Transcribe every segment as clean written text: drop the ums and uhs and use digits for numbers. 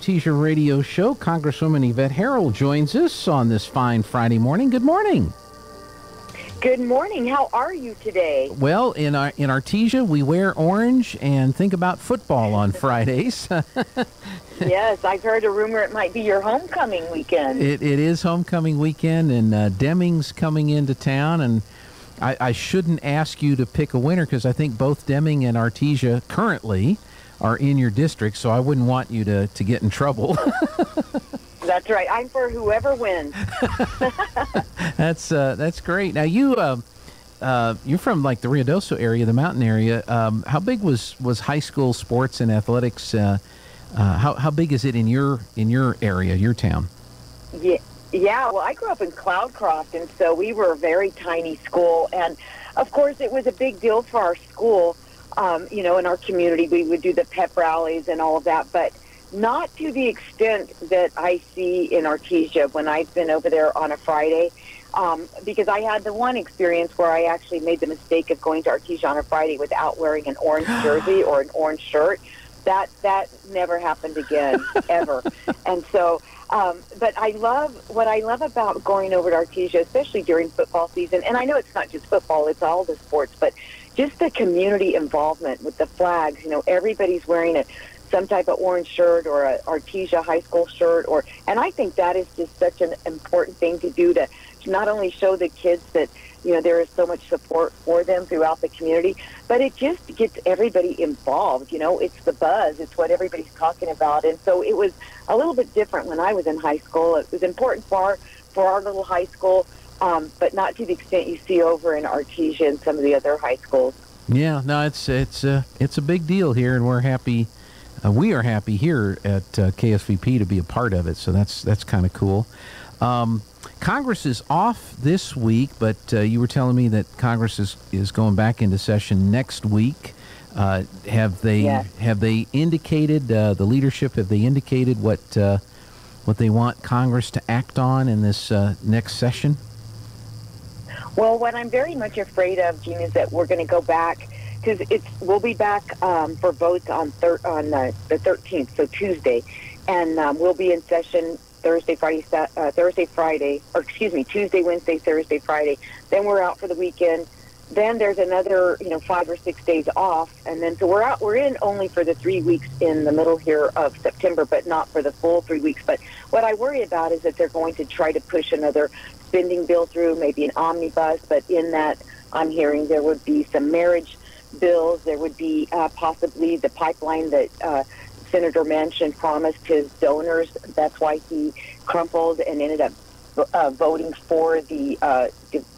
Teaser Radio Show. Congresswoman Yvette Herrell joins us on this fine Friday morning. Good morning. Good morning. How are you today? Well, in Artesia, we wear orange and think about football on Fridays. Yes, I've heard a rumor it might be your homecoming weekend. It is homecoming weekend, and Deming's coming into town, and I shouldn't ask you to pick a winner because I think both Deming and Artesia currently are in your district, so I wouldn't want you to get in trouble. That's right. I'm for whoever wins. That's great. Now you're from like the Ruidoso area, the mountain area. How big was high school sports and athletics? How big is it in your area, your town? Yeah. Well, I grew up in Cloudcroft, and so we were a very tiny school, and of course it was a big deal for our school. In our community, we would do the pep rallies and all of that, but not to the extent that I see in Artesia when I've been over there on a Friday, because I had the one experience where I actually made the mistake of going to Artesia on a Friday without wearing an orange jersey or an orange shirt. That never happened again, ever. And so, but what I love about going over to Artesia, especially during football season, and I know it's not just football, it's all the sports, but just the community involvement with the flags. Everybody's wearing some type of orange shirt or a Artesia high school shirt, and I think that is just such an important thing to do to not only show the kids that there is so much support for them throughout the community, but it just gets everybody involved. It's the buzz, it's what everybody's talking about, and so it was a little bit different when I was in high school. It was important for our little high school, but not to the extent you see over in Artesia and some of the other high schools. Yeah, no, it's a big deal here, and we're happy. We are happy here at KSVP to be a part of it, so that's kind of cool. Congress is off this week, but you were telling me that Congress is going back into session next week. Have they indicated, the leadership, have they indicated what they want Congress to act on in this next session? Well, what I'm very much afraid of, Gene, is that we're going to go back, because we'll be back for votes on the 13th, so Tuesday, and we'll be in session Tuesday, Wednesday, Thursday, Friday. Then we're out for the weekend. Then there's another 5 or 6 days off, and then so we're in only for the 3 weeks in the middle here of September, but not for the full 3 weeks. But what I worry about is that they're going to try to push another spending bill through, maybe an omnibus, but in that I'm hearing there would be some marriage bills. There would be possibly the pipeline that Senator Manchin promised his donors. That's why he crumpled and ended up voting for the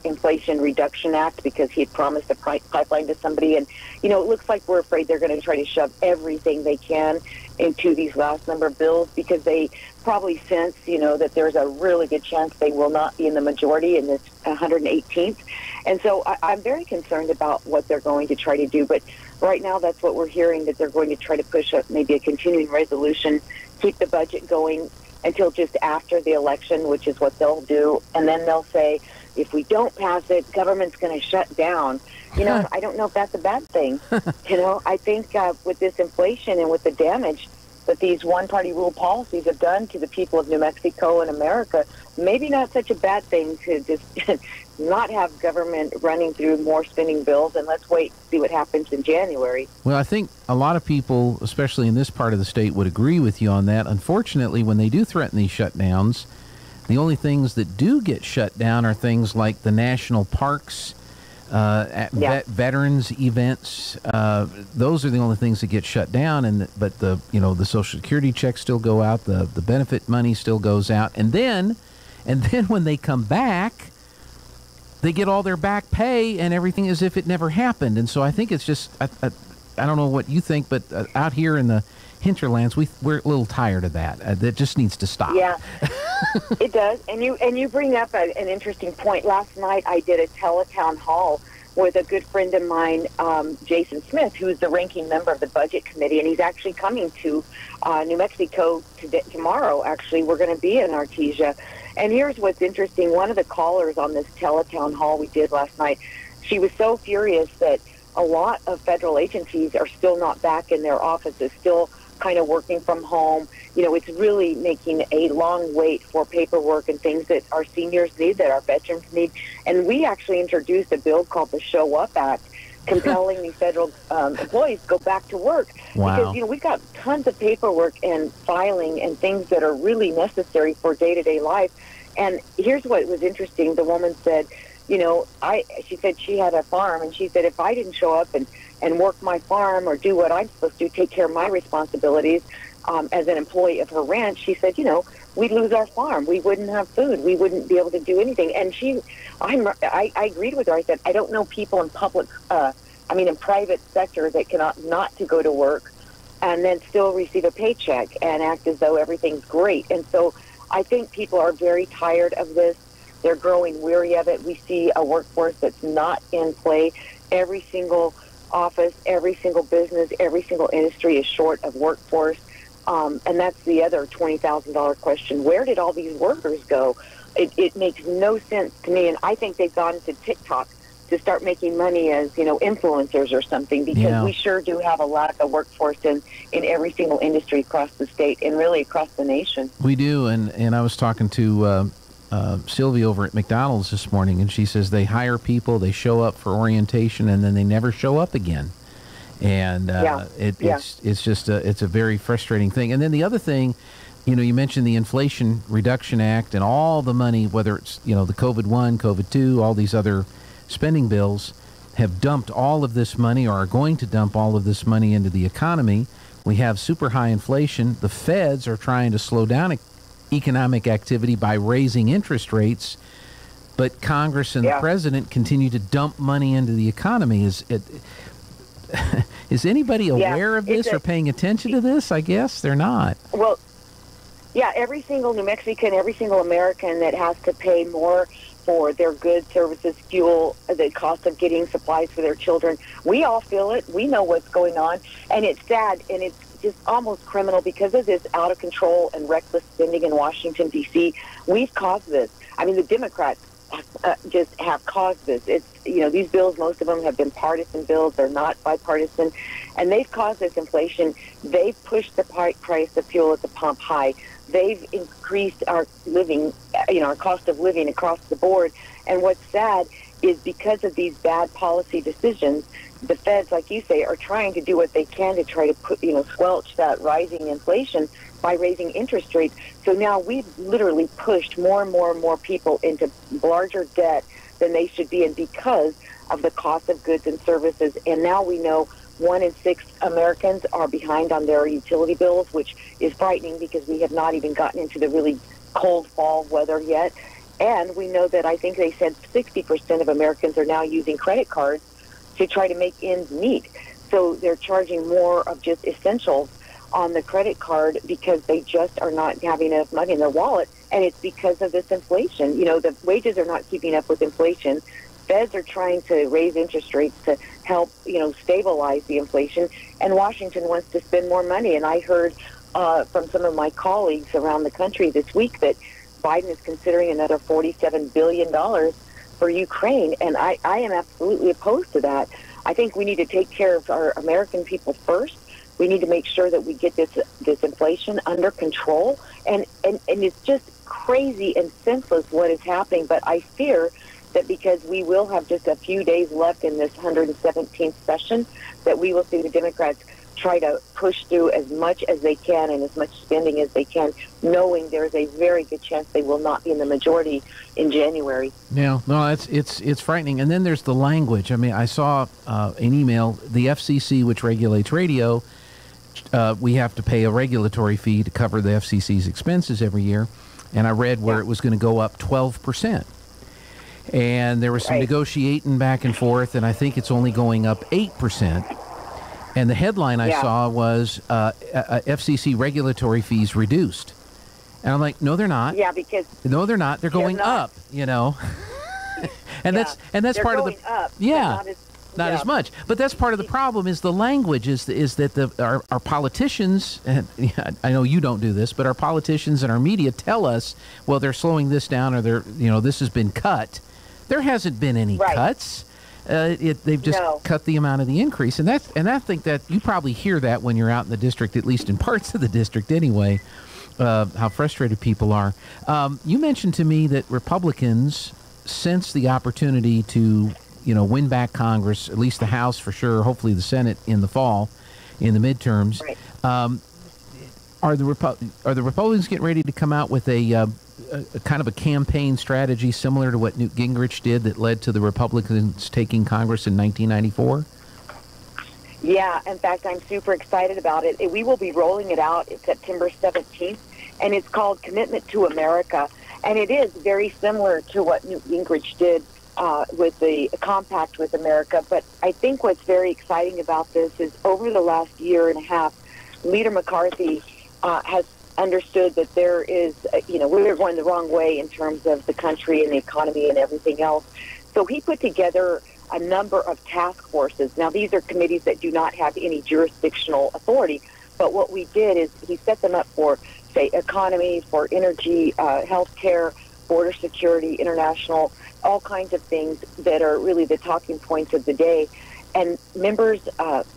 Inflation Reduction Act, because he had promised a pipeline to somebody. And, it looks like we're afraid they're going to try to shove everything they can into these last number of bills, because they probably sense, that there's a really good chance they will not be in the majority in this 118th. And so I'm very concerned about what they're going to try to do. But right now, that's what we're hearing, that they're going to try to push up maybe a continuing resolution, keep the budget going until just after the election, which is what they'll do. And then they'll say, if we don't pass it, government's going to shut down. I don't know if that's a bad thing. I think with this inflation and with the damage that these one-party rule policies have done to the people of New Mexico and America, maybe not such a bad thing to just not have government running through more spending bills, and let's wait and see what happens in January. Well, I think a lot of people, especially in this part of the state, would agree with you on that. Unfortunately, when they do threaten these shutdowns, the only things that do get shut down are things like the national parks, veterans events. Those are the only things that get shut down. But the Social Security checks still go out, the benefit money still goes out, and then when they come back, they get all their back pay and everything as if it never happened. And so I think it's just I don't know what you think, but out here in the hinterlands, we're a little tired of that. That just needs to stop. Yeah, it does. And you bring up an interesting point. Last night I did a teletown hall with a good friend of mine, Jason Smith, who's the ranking member of the Budget Committee, and he's actually coming to New Mexico tomorrow. Actually, we're going to be in Artesia. And here's what's interesting. One of the callers on this teletown hall we did last night, she was so furious that a lot of federal agencies are still not back in their offices, still kind of working from home. It's really making a long wait for paperwork and things that our seniors need, that our veterans need. And we actually introduced a bill called the Show Up Act, compelling the federal employees to go back to work. Wow. Because, we've got tons of paperwork and filing and things that are really necessary for day-to-day life. And here's what was interesting. The woman said, she said she had a farm, and she said, if I didn't show up and work my farm or do what I'm supposed to do, take care of my responsibilities as an employee of her ranch, she said, we'd lose our farm. We wouldn't have food. We wouldn't be able to do anything. And I agreed with her. I said, I don't know people in in private sector that cannot not to go to work and then still receive a paycheck and act as though everything's great. And so I think people are very tired of this. They're growing weary of it. We see a workforce that's not in play. Every single office, every single business, every single industry is short of workforce. And that's the other $20,000 question. Where did all these workers go? It makes no sense to me. And I think they've gone to TikTok to start making money as, influencers or something, because we sure do have a lack of workforce in every single industry across the state and really across the nation. We do. And I was talking to Sylvia over at McDonald's this morning, and she says they hire people, they show up for orientation, and then they never show up again. And it's just it's a very frustrating thing. And then the other thing, you mentioned the Inflation Reduction Act and all the money, whether it's, the COVID-1, COVID-2, all these other spending bills have dumped all of this money, or are going to dump all of this money into the economy. We have super high inflation. The feds are trying to slow down economic activity by raising interest rates, but Congress and the president continue to dump money into the economy. Is anybody aware of this or paying attention to this? I guess they're not. Well, every single New Mexican, every single American that has to pay more for their goods, services, fuel, the cost of getting supplies for their children, we all feel it. We know what's going on. And it's sad, and it's just almost criminal because of this out of control and reckless spending in Washington, D.C. We've caused this. The Democrats just have caused this. It's, these bills, most of them have been partisan bills. They're not bipartisan. And they've caused this inflation. They've pushed the price of fuel at the pump high. They've increased our living, our cost of living across the board. And what's sad is because of these bad policy decisions, the feds, like you say, are trying to do what they can to try to squelch that rising inflation by raising interest rates. So now we've literally pushed more and more and more people into larger debt than they should be in because of the cost of goods and services. And now we know 1 in 6 Americans are behind on their utility bills, which is frightening because we have not even gotten into the really cold fall weather yet. And we know that I think they said 60% of Americans are now using credit cards to try to make ends meet. So they're charging more of just essentials on the credit card because they just are not having enough money in their wallet. And it's because of this inflation. The wages are not keeping up with inflation. Feds are trying to raise interest rates to help, stabilize the inflation. And Washington wants to spend more money. And I heard from some of my colleagues around the country this week that Biden is considering another $47 billion for Ukraine. And I am absolutely opposed to that. I think we need to take care of our American people first. We need to make sure that we get this inflation under control. And it's just crazy and senseless what is happening. But I fear that because we will have just a few days left in this 117th session, that we will see the Democrats try to push through as much as they can and as much spending as they can, knowing there is a very good chance they will not be in the majority in January. Yeah, no, it's frightening. And then there's the language. I saw an email, the FCC, which regulates radio, we have to pay a regulatory fee to cover the FCC's expenses every year. And I read where it was going to go up 12%. And there was some negotiating back and forth, and I think it's only going up 8%. And the headline I saw was FCC regulatory fees reduced. And I'm like, no, they're not. Yeah, because... No, they're not. They're going up, And that's part of the... Up, not as much. But that's part of the problem is the language is that our politicians, and I know you don't do this, but our politicians and our media tell us, well, they're slowing this down or this has been cut. There hasn't been any cuts. They've just cut the amount of the increase, and I think that you probably hear that when you're out in the district, at least in parts of the district anyway, how frustrated people are. You mentioned to me that Republicans sense the opportunity to, win back Congress, at least the House for sure, hopefully the Senate in the fall, in the midterms. Right. Are the Republicans getting ready to come out with a kind of a campaign strategy similar to what Newt Gingrich did that led to the Republicans taking Congress in 1994? Yeah, in fact, I'm super excited about it. We will be rolling it out September 17th, and it's called Commitment to America. And it is very similar to what Newt Gingrich did with the Compact with America. But I think what's very exciting about this is over the last year and a half, Leader McCarthy has understood that there is, we're going the wrong way in terms of the country and the economy and everything else. So he put together a number of task forces. Now, these are committees that do not have any jurisdictional authority, but what we did is he set them up for, say, economy, for energy, healthcare, border security, international, all kinds of things that are really the talking points of the day. And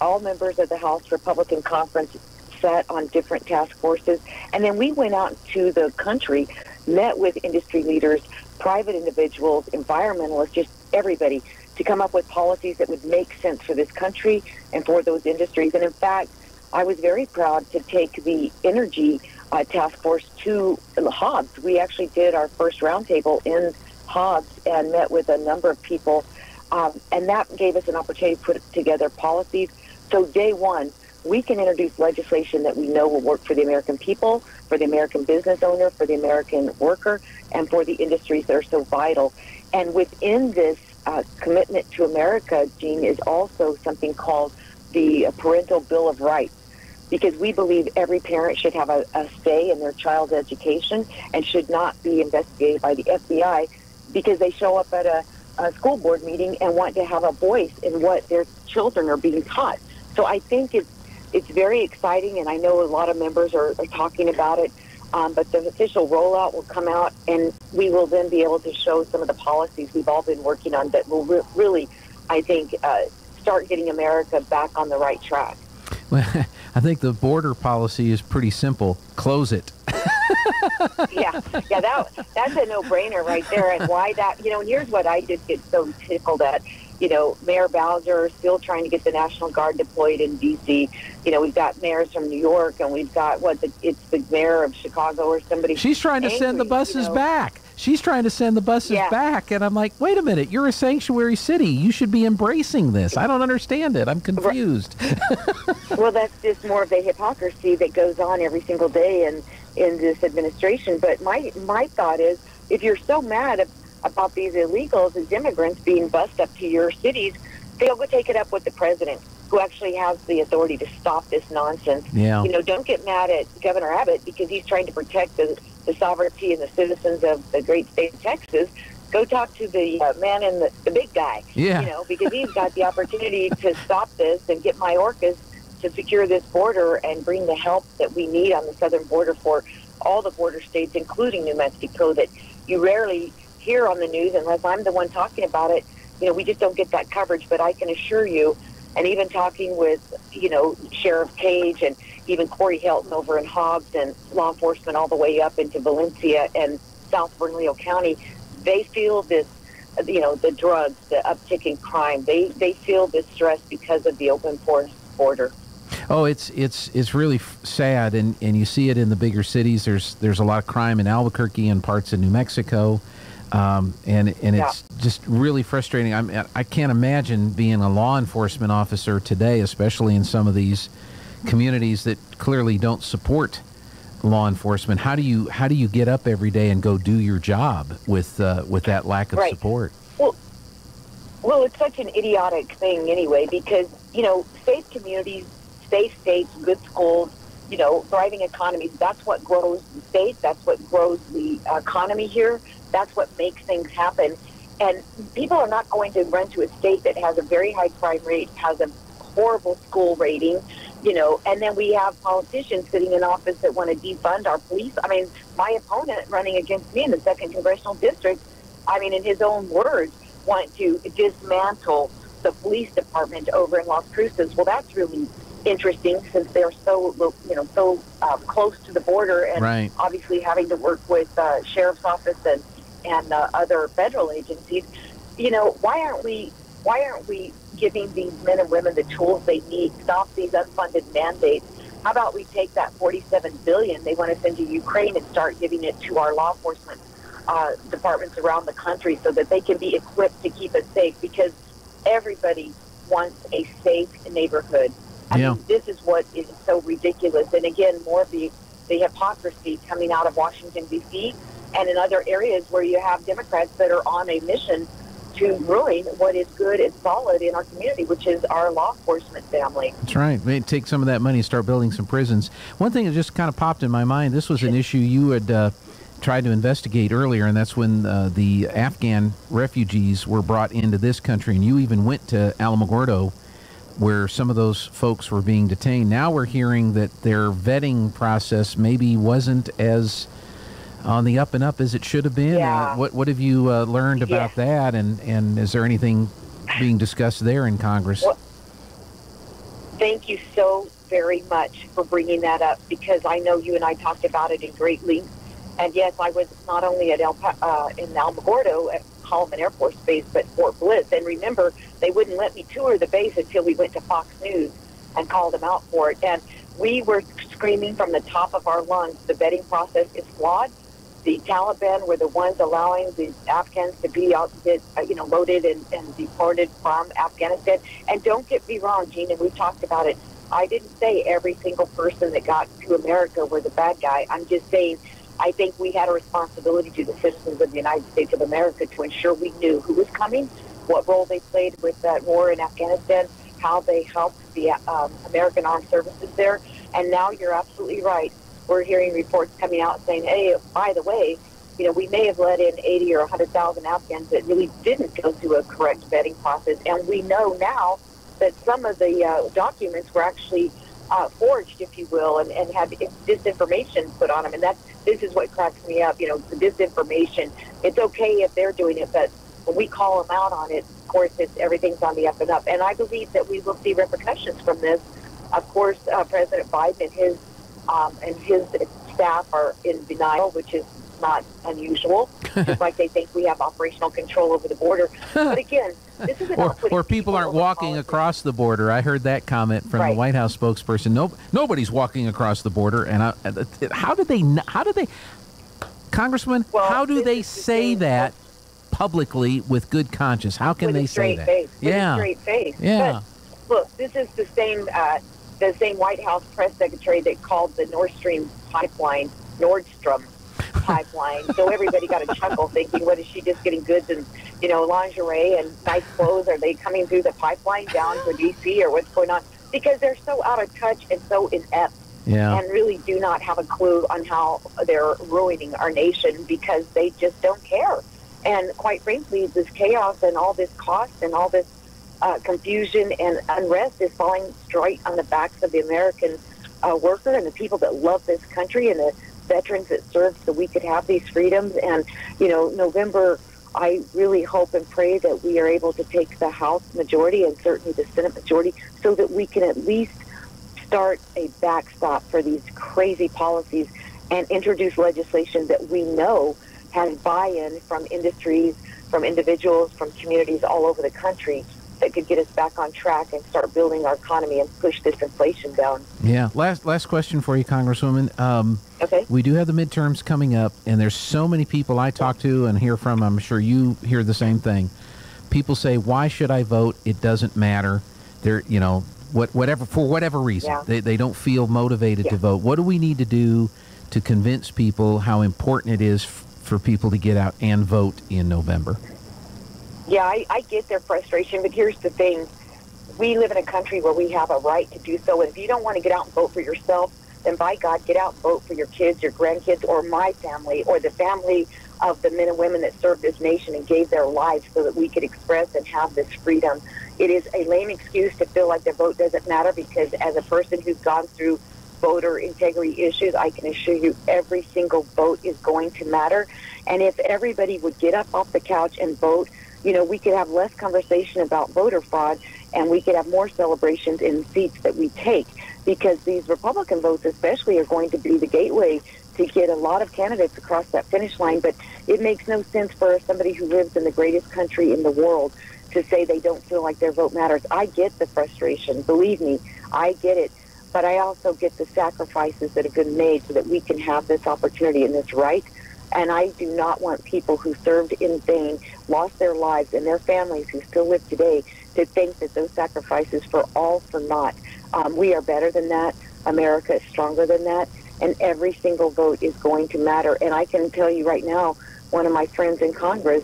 all members of the House Republican Conference sat on different task forces. And then we went out to the country, met with industry leaders, private individuals, environmentalists, just everybody, to come up with policies that would make sense for this country and for those industries. And in fact, I was very proud to take the energy task force to Hobbs. We actually did our first roundtable in Hobbs and met with a number of people. And that gave us an opportunity to put together policies. So day one, we can introduce legislation that we know will work for the American people, for the American business owner, for the American worker, and for the industries that are so vital. And within this commitment to America, Gene, is also something called the Parental Bill of Rights, because we believe every parent should have a say in their child's education and should not be investigated by the FBI because they show up at a school board meeting and want to have a voice in what their children are being taught. So I think it's very exciting, and I know a lot of members are talking about it, but the official rollout will come out, and we will then be able to show some of the policies we've all been working on that will really, I think, start getting America back on the right track. Well, I think the border policy is pretty simple. Close it. Yeah, that's a no-brainer right there. And why that, and here's what I did get so tickled at. Mayor Bowser still trying to get the National Guard deployed in D.C. We've got mayors from New York, and we've got, it's the mayor of Chicago or somebody. She's trying to send the buses back. She's trying to send the buses back. And I'm like, wait a minute, you're a sanctuary city. You should be embracing this. I don't understand it. I'm confused. Well, that's just more of the hypocrisy that goes on every single day in this administration. But my thought is, if you're so mad about these illegals and immigrants being bussed up to your cities, they'll go take it up with the president, who actually has the authority to stop this nonsense. Yeah. Don't get mad at Governor Abbott because he's trying to protect the sovereignty and the citizens of the great state of Texas. Go talk to the man in the big guy, because he's got the opportunity to stop this and get Mayorkas to secure this border and bring the help that we need on the southern border for all the border states, including New Mexico, that you rarely hear on the news unless I'm the one talking about it. We just don't get that coverage. But I can assure you, and even talking with, Sheriff Cage and even Corey Helton over in Hobbs and law enforcement all the way up into Valencia and South Bernalillo County, they feel this, the drugs, the uptick in crime. They feel this stress because of the open porous border. Oh, it's really sad, and you see it in the bigger cities. There's a lot of crime in Albuquerque and parts of New Mexico. And it's just really frustrating. I can't imagine being a law enforcement officer today, especially in some of these communities that clearly don't support law enforcement. How do you get up every day and go do your job with that lack of support? Well, it's such an idiotic thing anyway, because safe communities, safe states, good schools, thriving economies. That's what grows the state. That's what grows the economy here. That's what makes things happen. And people are not going to run to a state that has a very high crime rate, has a horrible school rating, and then we have politicians sitting in office that want to defund our police. I mean, my opponent running against me in the 2nd Congressional District, in his own words, want to dismantle the police department over in Las Cruces. Well, that's really interesting since they're so close to the border, and Right. obviously having to work with sheriff's office and other federal agencies. Why aren't we giving these men and women the tools they need? Stop these unfunded mandates. How about we take that $47 billion they want to send to Ukraine and start giving it to our law enforcement departments around the country so that they can be equipped to keep us safe? Because everybody wants a safe neighborhood. I mean, this is what is so ridiculous. And again, more of the hypocrisy coming out of Washington, D.C., and in other areas where you have Democrats that are on a mission to ruin what is good and solid in our community, which is our law enforcement family. That's right. Maybe take some of that money and start building some prisons. One thing that just kind of popped in my mind, this was an issue you had tried to investigate earlier, and that's when the Afghan refugees were brought into this country, and you even went to Alamogordo, where some of those folks were being detained. Now we're hearing that their vetting process maybe wasn't as on the up and up as it should have been. Yeah. What have you learned about that, and is there anything being discussed there in Congress? Well, thank you so very much for bringing that up, because I know you and I talked about it in great length. And yes, I was not only at in Alamogordo at Holloman Air Force Base, but Fort Bliss. And remember, they wouldn't let me tour the base until we went to Fox News and called them out for it. And we were screaming from the top of our lungs, the vetting process is flawed. The Taliban were the ones allowing the Afghans to be loaded and deported from Afghanistan. And don't get me wrong, Gene, and we talked about it. I didn't say every single person that got to America was a bad guy. I'm just saying I think we had a responsibility to the citizens of the United States of America to ensure we knew who was coming, what role they played with that war in Afghanistan, how they helped the American Armed Services there. And now you're absolutely right. We're hearing reports coming out saying, hey, by the way, we may have let in 80 or 100,000 Afghans that really didn't go through a correct vetting process. And we know now that some of the documents were actually forged, if you will, and had disinformation put on them. And this is what cracks me up, the disinformation. It's okay if they're doing it, but when we call them out on it, of course, everything's on the up and up. And I believe that we will see repercussions from this. Of course, President Biden and his staff are in denial, which is not unusual, just like they think we have operational control over the border. But again, this is about or people aren't walking across the border. I heard that comment from the White House spokesperson. Nobody's walking across the border. And how do they, Congressman? Well, how do they say that publicly with good conscience? How can they say that? With a straight face. Yeah. But look, this is the same White House press secretary that called the Nordstrom pipeline pipeline. So everybody got a chuckle thinking, what is she just getting goods and, lingerie and nice clothes? Are they coming through the pipeline down to D.C. or what's going on? Because they're so out of touch and so inept and really do not have a clue on how they're ruining our nation because they just don't care. And quite frankly, this chaos and all this cost and all this confusion and unrest is falling straight on the backs of the American worker and the people that love this country and the veterans that served so we could have these freedoms. And, November, I really hope and pray that we are able to take the House majority and certainly the Senate majority so that we can at least start a backstop for these crazy policies and introduce legislation that we know has buy-in from industries, from individuals, from communities all over the country that could get us back on track and start building our economy and push this inflation down. Yeah. Last question for you, Congresswoman. Okay. We do have the midterms coming up, and there's so many people I talk to and hear from. I'm sure you hear the same thing. People say, "Why should I vote? It doesn't matter." They're, whatever for whatever reason, they don't feel motivated to vote. What do we need to do to convince people how important it is for people to get out and vote in November? Yeah, I get their frustration, but here's the thing. We live in a country where we have a right to do so. And if you don't want to get out and vote for yourself, then by God, get out and vote for your kids, your grandkids, or my family, or the family of the men and women that served this nation and gave their lives so that we could express and have this freedom. It is a lame excuse to feel like the vote doesn't matter, because as a person who's gone through voter integrity issues, I can assure you every single vote is going to matter. And if everybody would get up off the couch and vote, we could have less conversation about voter fraud, and we could have more celebrations in seats that we take, because these Republican votes especially are going to be the gateway to get a lot of candidates across that finish line. But it makes no sense for somebody who lives in the greatest country in the world to say they don't feel like their vote matters. I get the frustration. Believe me, I get it. But I also get the sacrifices that have been made so that we can have this opportunity and this right. And I do not want people who served in vain, lost their lives, and their families who still live today to think that those sacrifices for all for naught. We are better than that. America is stronger than that. And every single vote is going to matter. And I can tell you right now, one of my friends in Congress,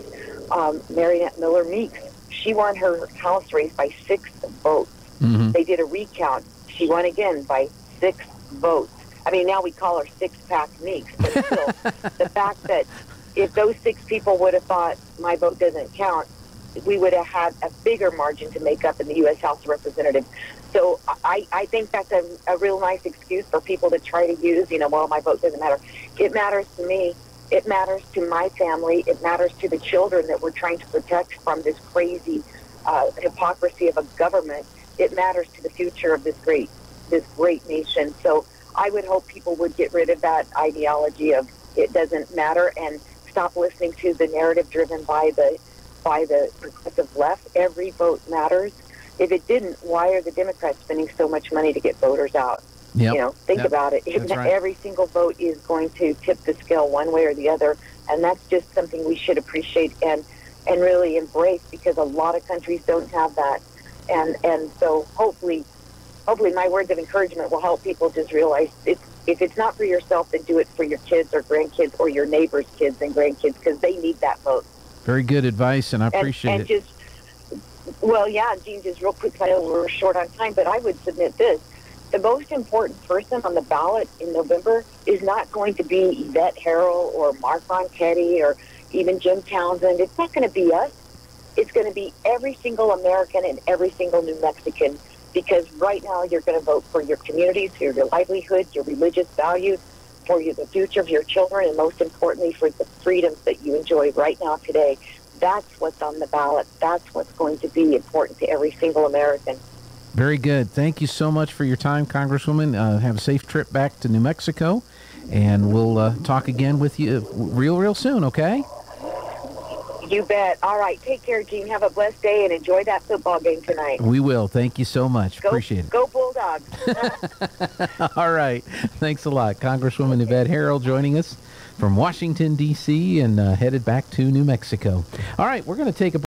Mariannette Miller Meeks, she won her House race by 6 votes. Mm-hmm. They did a recount. She won again by 6 votes. I mean, now we call her six-pack Meeks, but still, the fact that if those 6 people would have thought my vote doesn't count, we would have had a bigger margin to make up in the U.S. House of Representatives. So I think that's a real nice excuse for people to try to use, well, my vote doesn't matter. It matters to me. It matters to my family. It matters to the children that we're trying to protect from this crazy hypocrisy of a government. It matters to the future of this great nation. So I would hope people would get rid of that ideology of it doesn't matter and stop listening to the narrative driven by the progressive left. Every vote matters. If it didn't, why are the Democrats spending so much money to get voters out? Yep. Think about it. Right. Every single vote is going to tip the scale one way or the other, and that's just something we should appreciate and really embrace, because a lot of countries don't have that. And so hopefully my words of encouragement will help people just realize if it's not for yourself, then do it for your kids or grandkids or your neighbors' kids and grandkids, because they need that vote. Very good advice, and I appreciate it. Gene, just real quick, I know we're short on time, but I would submit this. The most important person on the ballot in November is not going to be Yvette Herrell or Mark Ronchetti or even Jim Townsend. It's not going to be us. It's going to be every single American and every single New Mexican, because right now you're going to vote for your communities, for your livelihood, your religious values, for the future of your children, and most importantly, for the freedoms that you enjoy right now today. That's what's on the ballot. That's what's going to be important to every single American. Very good. Thank you so much for your time, Congresswoman. Have a safe trip back to New Mexico, and we'll talk again with you real soon, okay? You bet. All right. Take care, Gene. Have a blessed day and enjoy that football game tonight. We will. Thank you so much. Appreciate it. Go Bulldogs. All right. Thanks a lot. Congresswoman Yvette Herrell joining us from Washington, D.C., and headed back to New Mexico. All right. We're going to take a